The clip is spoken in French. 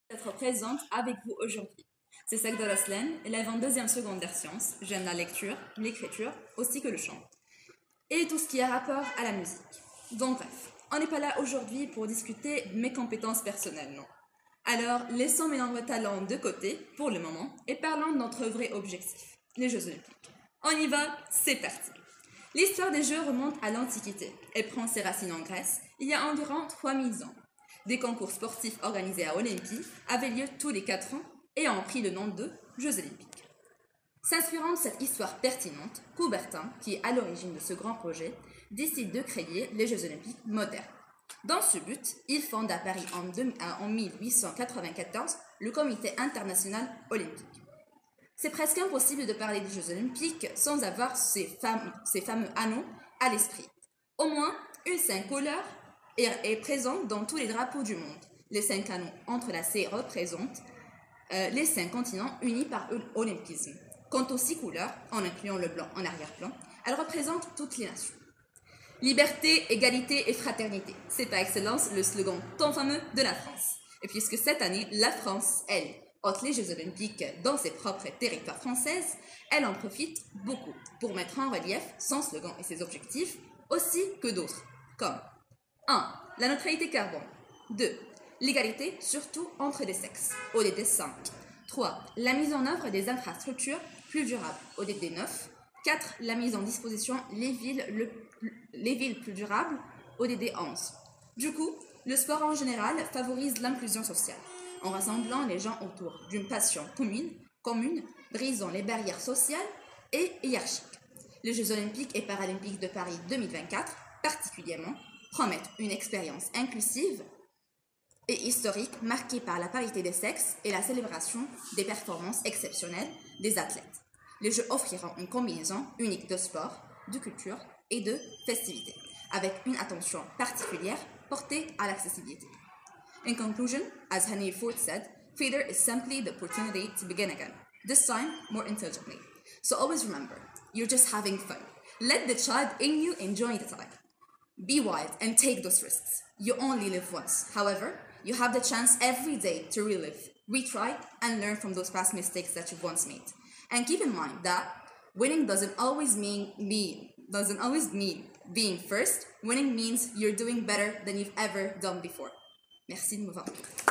D'être présente avec vous aujourd'hui. C'est Sagdor Aslan, élève en deuxième secondaire sciences. J'aime la lecture, l'écriture, aussi que le chant. Et tout ce qui a rapport à la musique. Donc bref, on n'est pas là aujourd'hui pour discuter mes compétences personnelles, non. Alors, laissons mes nombreux talents de côté, pour le moment, et parlons de notre vrai objectif, les Jeux Olympiques. On y va, c'est parti. L'histoire des Jeux remonte à l'Antiquité. Elle prend ses racines en Grèce, il y a environ 3000 ans. Des concours sportifs organisés à Olympie avaient lieu tous les 4 ans et ont pris le nom de Jeux Olympiques. S'inspirant de cette histoire pertinente, Coubertin, qui est à l'origine de ce grand projet, décide de créer les Jeux Olympiques modernes. Dans ce but, il fonde à Paris en 1894 le Comité international olympique. C'est presque impossible de parler des Jeux Olympiques sans avoir ces fameux anneaux à l'esprit. Au moins, une 5 couleurs est présente dans tous les drapeaux du monde. Les 5 anneaux entrelacés représentent les 5 continents unis par olympisme. Quant aux 6 couleurs, en incluant le blanc en arrière-plan, elles représentent toutes les nations. Liberté, égalité et fraternité, c'est par excellence le slogan tant fameux de la France. Et puisque cette année, la France, elle, hôte les Jeux Olympiques dans ses propres territoires françaises, elle en profite beaucoup pour mettre en relief son slogan et ses objectifs, aussi que d'autres, comme 1. La neutralité carbone. 2. L'égalité, surtout entre les sexes, ODD 5. 3. La mise en œuvre des infrastructures plus durables, ODD 9. 4. La mise en disposition les villes plus durables, ODD 11. Du coup, le sport en général favorise l'inclusion sociale, en rassemblant les gens autour d'une passion commune, brisant les barrières sociales et hiérarchiques. Les Jeux Olympiques et Paralympiques de Paris 2024, particulièrement, promettent une expérience inclusive et historique marquée par la parité des sexes et la célébration des performances exceptionnelles des athlètes. Les Jeux offriront une combinaison unique de sport, de culture et de festivité, avec une attention particulière portée à l'accessibilité. In conclusion, as Henry Ford said, failure is simply the opportunity to begin again, this time more intelligently. So always remember, you're just having fun. Let the child in you enjoy the time. Be wild and take those risks. You only live once. However, you have the chance every day to relive, retry, and learn from those past mistakes that you've once made. And keep in mind that winning doesn't always mean being first. Winning means you're doing better than you've ever done before. Merci de m'avoir écouté.